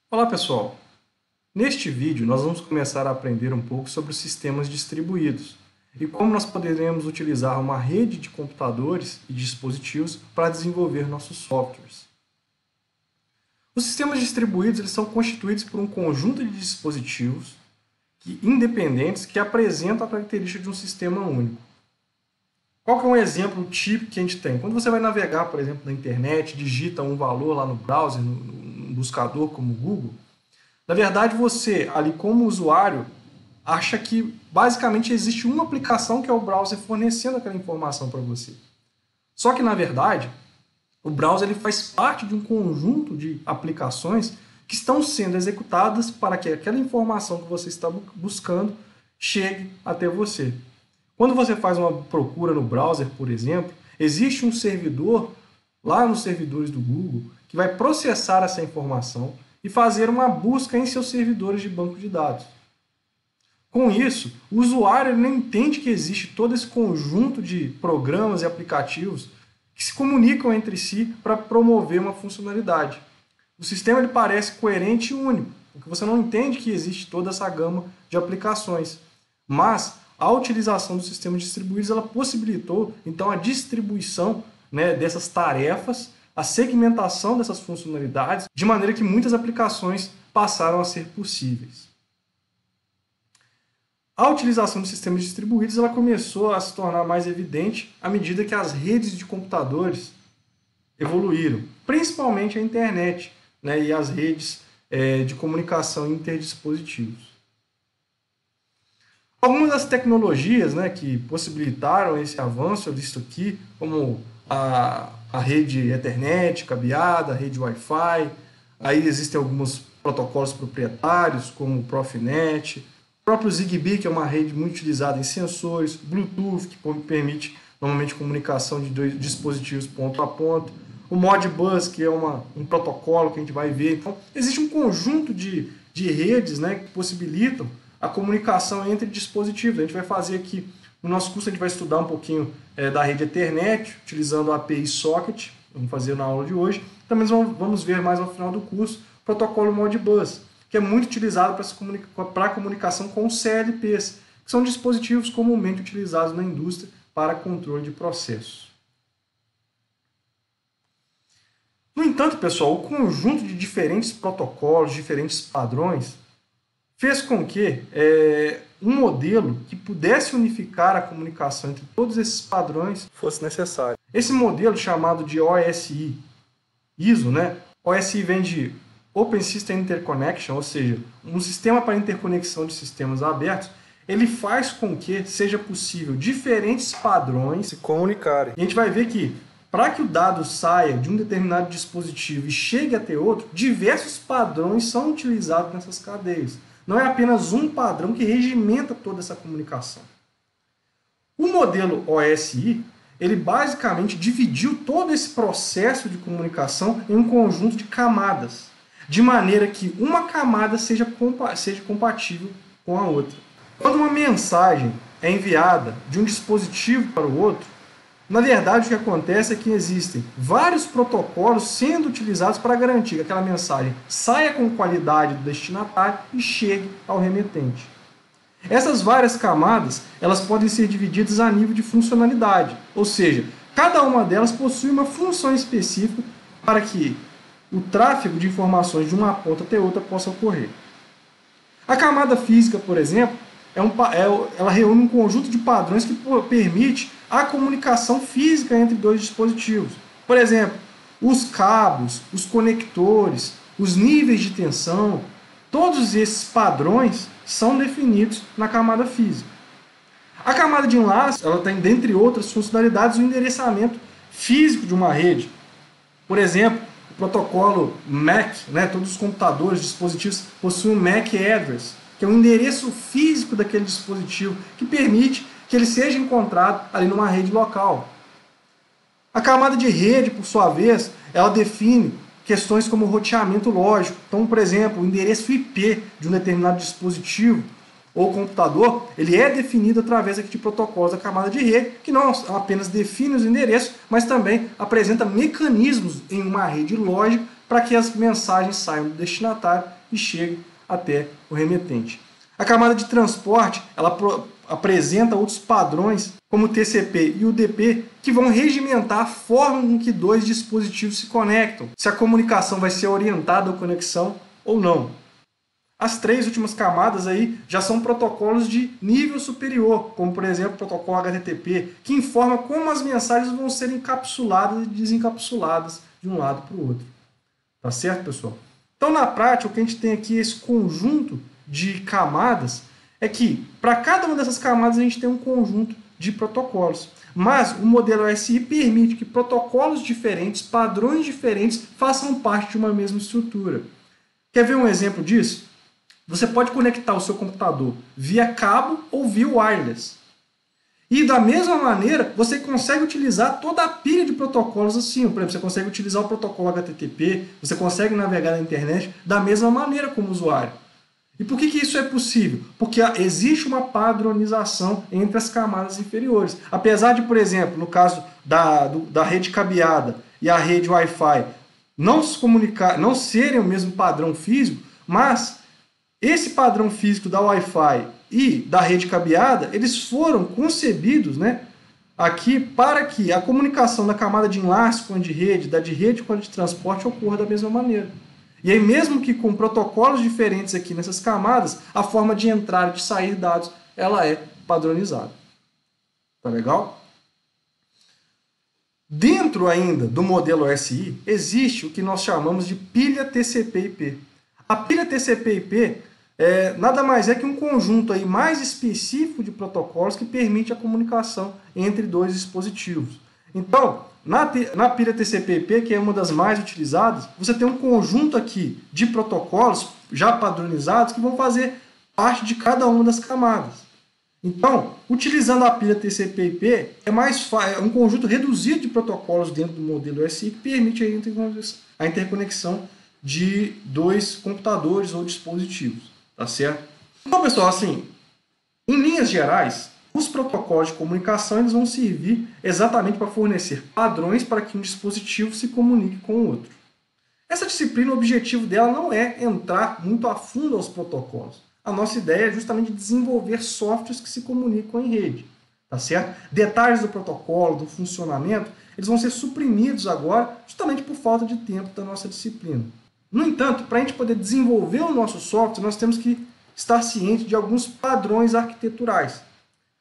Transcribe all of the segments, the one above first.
Olá pessoal, neste vídeo nós vamos começar a aprender um pouco sobre os sistemas distribuídos e como nós poderemos utilizar uma rede de computadores e dispositivos para desenvolver nossos softwares. Os sistemas distribuídos eles são constituídos por um conjunto de dispositivos independentes que apresentam a característica de um sistema único. Qual que é um exemplo típico que a gente tem? Quando você vai navegar, por exemplo, na internet, digita um valor lá no browser, no buscador como o Google, na verdade você, ali como usuário, acha que basicamente existe uma aplicação que é o browser fornecendo aquela informação para você. Só que, na verdade, o browser ele faz parte de um conjunto de aplicações que estão sendo executadas para que aquela informação que você está buscando chegue até você. Quando você faz uma procura no browser, por exemplo, existe um servidor lá nos servidores do Google que vai processar essa informação e fazer uma busca em seus servidores de banco de dados. Com isso, o usuário não entende que existe todo esse conjunto de programas e aplicativos que se comunicam entre si para promover uma funcionalidade. O sistema ele parece coerente e único, porque você não entende que existe toda essa gama de aplicações. Mas a utilização dos sistemas distribuídos ela possibilitou então a distribuição, dessas tarefas, a segmentação dessas funcionalidades, de maneira que muitas aplicações passaram a ser possíveis. A utilização de sistemas distribuídos ela começou a se tornar mais evidente à medida que as redes de computadores evoluíram, principalmente a internet, e as redes de comunicação interdispositivos. Algumas das tecnologias que possibilitaram esse avanço, eu listo aqui, como a rede Ethernet cabeada, a rede Wi-Fi, aí existem alguns protocolos proprietários, como o Profinet, o próprio Zigbee, que é uma rede muito utilizada em sensores, Bluetooth, que permite normalmente comunicação de dois dispositivos ponto a ponto, o Modbus, que é um protocolo que a gente vai ver. Então, existe um conjunto de redes que possibilitam a comunicação entre dispositivos. A gente vai fazer aqui, no nosso curso, a gente vai estudar um pouquinho da rede Ethernet, utilizando a API Socket, vamos fazer na aula de hoje. Também vamos ver mais ao final do curso o protocolo Modbus, que é muito utilizado para a comunicação com os CLPs, que são dispositivos comumente utilizados na indústria para controle de processos. No entanto, pessoal, o conjunto de diferentes protocolos, diferentes padrões, fez com que um modelo que pudesse unificar a comunicação entre todos esses padrões fosse necessário. Esse modelo chamado de OSI, ISO, OSI vem de Open System Interconnection, ou seja, um sistema para interconexão de sistemas abertos, ele faz com que seja possível diferentes padrões se comunicarem. E a gente vai ver que, para que o dado saia de um determinado dispositivo e chegue até outro, diversos padrões são utilizados nessas cadeias. Não é apenas um padrão que regimenta toda essa comunicação. O modelo OSI, ele basicamente dividiu todo esse processo de comunicação em um conjunto de camadas, de maneira que uma camada seja compatível com a outra. Quando uma mensagem é enviada de um dispositivo para o outro, na verdade o que acontece é que existem vários protocolos sendo utilizados para garantir que aquela mensagem saia com qualidade do destinatário e chegue ao remetente. Essas várias camadas elas podem ser divididas a nível de funcionalidade, ou seja, cada uma delas possui uma função específica para que o tráfego de informações de uma ponta até outra possa ocorrer. A camada física, por exemplo, ela reúne um conjunto de padrões que permite a comunicação física entre dois dispositivos. Por exemplo, os cabos, os conectores, os níveis de tensão, todos esses padrões são definidos na camada física. A camada de enlace ela tem, dentre outras funcionalidades, o endereçamento físico de uma rede. Por exemplo, o protocolo MAC, todos os computadores, dispositivos possuem um MAC address, que é o endereço físico daquele dispositivo, que permite que ele seja encontrado ali numa rede local. A camada de rede, por sua vez, ela define questões como roteamento lógico. Então, por exemplo, o endereço IP de um determinado dispositivo ou computador, ele é definido através aqui de protocolos da camada de rede, que não apenas define os endereços, mas também apresenta mecanismos em uma rede lógica para que as mensagens saiam do destinatário e cheguem até o remetente. A camada de transporte ela apresenta outros padrões, como o TCP e o UDP, que vão regimentar a forma com que dois dispositivos se conectam, se a comunicação vai ser orientada à conexão ou não. As três últimas camadas aí já são protocolos de nível superior, como por exemplo o protocolo HTTP, que informa como as mensagens vão ser encapsuladas e desencapsuladas de um lado para o outro. Tá certo, pessoal? Então, na prática, o que a gente tem aqui, esse conjunto de camadas, é que para cada uma dessas camadas a gente tem um conjunto de protocolos. Mas o modelo OSI permite que protocolos diferentes, padrões diferentes, façam parte de uma mesma estrutura. Quer ver um exemplo disso? Você pode conectar o seu computador via cabo ou via wireless. E da mesma maneira, você consegue utilizar toda a pilha de protocolos assim. Por exemplo, você consegue utilizar o protocolo HTTP, você consegue navegar na internet da mesma maneira como usuário. E por que isso é possível? Porque existe uma padronização entre as camadas inferiores. Apesar de, por exemplo, no caso da rede cabeada e a rede Wi-Fi não se comunicar, não serem o mesmo padrão físico, mas esse padrão físico da Wi-Fi e da rede cabeada, eles foram concebidos, aqui para que a comunicação da camada de enlace com a de rede, da de rede com a de transporte ocorra da mesma maneira. E aí, mesmo que com protocolos diferentes aqui nessas camadas, a forma de entrar e de sair dados, ela é padronizada. Tá legal? Dentro ainda do modelo OSI, existe o que nós chamamos de pilha TCP/IP. A pilha TCP/IP nada mais é que um conjunto aí mais específico de protocolos que permite a comunicação entre dois dispositivos. Então, na pilha TCP/IP, que é uma das mais utilizadas, você tem um conjunto aqui de protocolos já padronizados que vão fazer parte de cada uma das camadas. Então, utilizando a pilha TCP/IP, é um conjunto reduzido de protocolos dentro do modelo OSI que permite a interconexão de dois computadores ou dispositivos. Tá certo? Então, pessoal, assim, em linhas gerais, os protocolos de comunicação eles vão servir exatamente para fornecer padrões para que um dispositivo se comunique com o outro. Essa disciplina, o objetivo dela não é entrar muito a fundo aos protocolos. A nossa ideia é justamente desenvolver softwares que se comunicam em rede. Tá certo? Detalhes do protocolo, do funcionamento, eles vão ser suprimidos agora justamente por falta de tempo da nossa disciplina. No entanto, para a gente poder desenvolver o nosso software, nós temos que estar ciente de alguns padrões arquiteturais.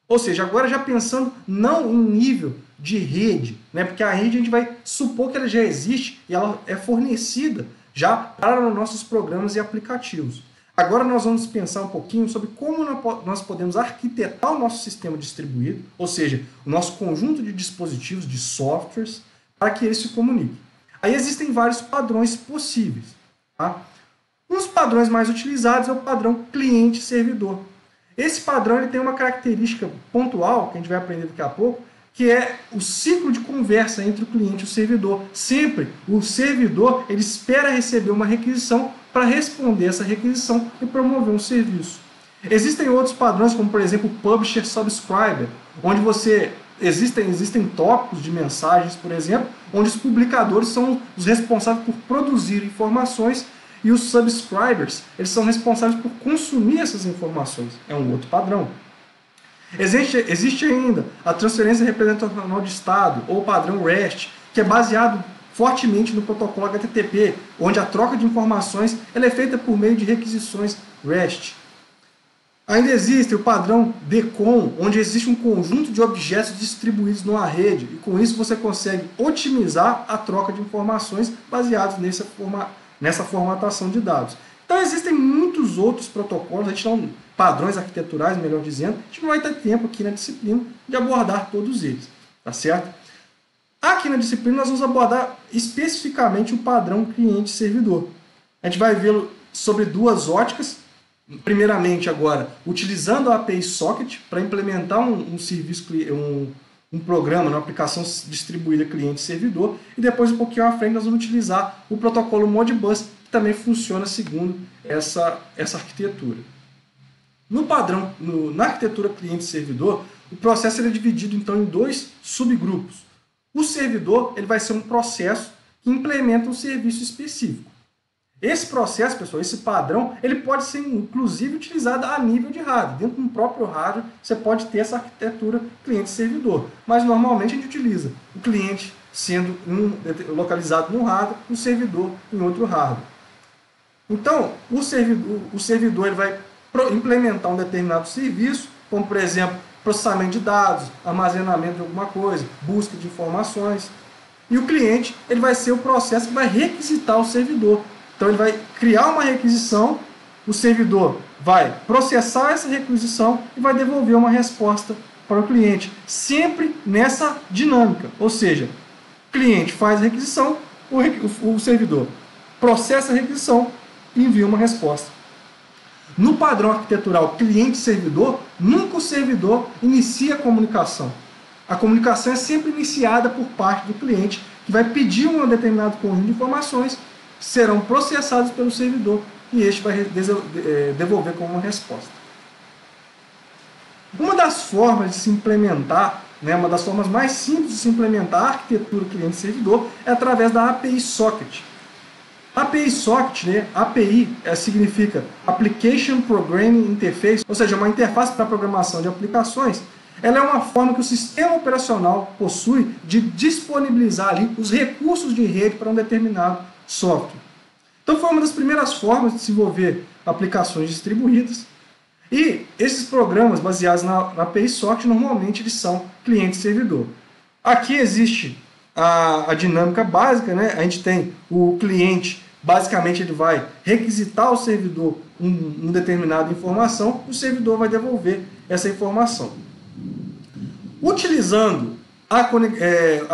Ou seja, agora já pensando não em nível de rede, porque a rede a gente vai supor que ela já existe e ela é fornecida já para os nossos programas e aplicativos. Agora nós vamos pensar um pouquinho sobre como nós podemos arquitetar o nosso sistema distribuído, ou seja, o nosso conjunto de dispositivos, de softwares, para que eles se comuniquem. Aí existem vários padrões possíveis. Tá? Um dos padrões mais utilizados é o padrão cliente-servidor. Esse padrão ele tem uma característica pontual, que a gente vai aprender daqui a pouco, que é o ciclo de conversa entre o cliente e o servidor. Sempre o servidor ele espera receber uma requisição para responder essa requisição e promover um serviço. Existem outros padrões, como por exemplo o Publisher-Subscriber, onde existem tópicos de mensagens, por exemplo, onde os publicadores são os responsáveis por produzir informações e os subscribers eles são responsáveis por consumir essas informações. É um outro padrão. Existe ainda a transferência representacional de estado, ou padrão REST, que é baseado fortemente no protocolo HTTP, onde a troca de informações ela é feita por meio de requisições REST. Ainda existe o padrão DCOM, onde existe um conjunto de objetos distribuídos numa rede, e com isso você consegue otimizar a troca de informações baseados nessa formatação de dados. Então existem muitos outros protocolos, padrões arquiteturais, melhor dizendo, a gente não vai ter tempo aqui na disciplina de abordar todos eles, tá certo? Aqui na disciplina nós vamos abordar especificamente o padrão cliente-servidor. A gente vai vê-lo sobre duas óticas. Primeiramente agora, utilizando a API Socket para implementar um serviço, um programa, uma aplicação distribuída cliente-servidor, e depois um pouquinho à frente nós vamos utilizar o protocolo Modbus, que também funciona segundo essa arquitetura. Na arquitetura cliente-servidor, o processo é dividido então em dois subgrupos. O servidor ele vai ser um processo implementa um serviço específico. Esse processo, pessoal, esse padrão, ele pode ser inclusive utilizado a nível de hardware. Dentro do próprio hardware, você pode ter essa arquitetura cliente-servidor. Mas normalmente a gente utiliza o cliente sendo localizado no hardware, o servidor em outro hardware. Então, o servidor ele vai implementar um determinado serviço, como por exemplo, processamento de dados, armazenamento de alguma coisa, busca de informações. E o cliente ele vai ser o processo que vai requisitar o servidor. Então ele vai criar uma requisição, o servidor vai processar essa requisição e vai devolver uma resposta para o cliente, sempre nessa dinâmica. Ou seja, o cliente faz a requisição, o servidor processa a requisição e envia uma resposta. No padrão arquitetural cliente-servidor, nunca o servidor inicia a comunicação. A comunicação é sempre iniciada por parte do cliente, que vai pedir um determinado conjunto de informações, serão processados pelo servidor e este vai devolver como uma resposta. Uma das formas de se implementar, uma das formas mais simples de se implementar a arquitetura cliente-servidor é através da API Socket. API Socket, API significa Application Programming Interface, ou seja, uma interface para programação de aplicações. Ela é uma forma que o sistema operacional possui de disponibilizar ali os recursos de rede para um determinado software. Então foi uma das primeiras formas de desenvolver aplicações distribuídas. E esses programas baseados na API Socket normalmente eles são cliente-servidor. Aqui existe a dinâmica básica, A gente tem o cliente, basicamente ele vai requisitar ao servidor uma determinada informação, e o servidor vai devolver essa informação. Utilizando a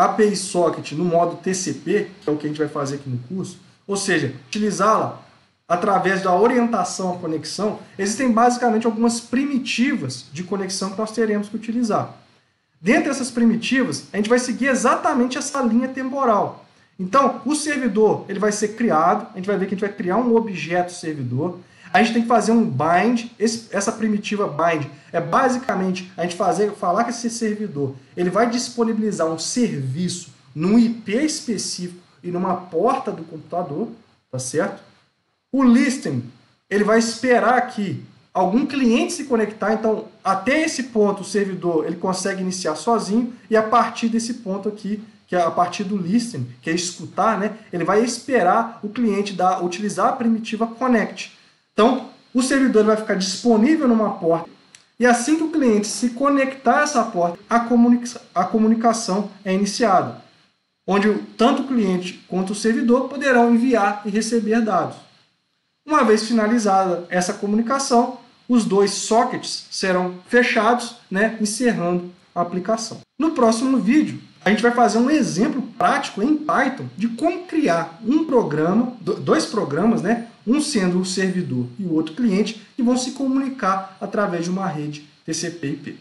API Socket no modo TCP, que é o que a gente vai fazer aqui no curso, ou seja, utilizá-la através da orientação à conexão, existem basicamente algumas primitivas de conexão que nós teremos que utilizar. Dentre essas primitivas, a gente vai seguir exatamente essa linha temporal. Então, o servidor ele vai ser criado, a gente vai ver que a gente vai criar um objeto servidor, a gente tem que fazer um bind, essa primitiva bind é basicamente a gente falar que esse servidor ele vai disponibilizar um serviço num IP específico e numa porta do computador, tá certo? O listening, ele vai esperar que algum cliente se conectar, então até esse ponto o servidor ele consegue iniciar sozinho e a partir desse ponto aqui, que é a partir do listening, que é escutar, ele vai esperar o cliente utilizar a primitiva connect. Então, o servidor vai ficar disponível numa porta e assim que o cliente se conectar a essa porta, a comunicação é iniciada, onde tanto o cliente quanto o servidor poderão enviar e receber dados. Uma vez finalizada essa comunicação, os dois sockets serão fechados, encerrando a aplicação. No próximo vídeo, a gente vai fazer um exemplo prático em Python de como criar um programa, dois programas, um sendo o servidor e o outro cliente, que vão se comunicar através de uma rede TCP/IP.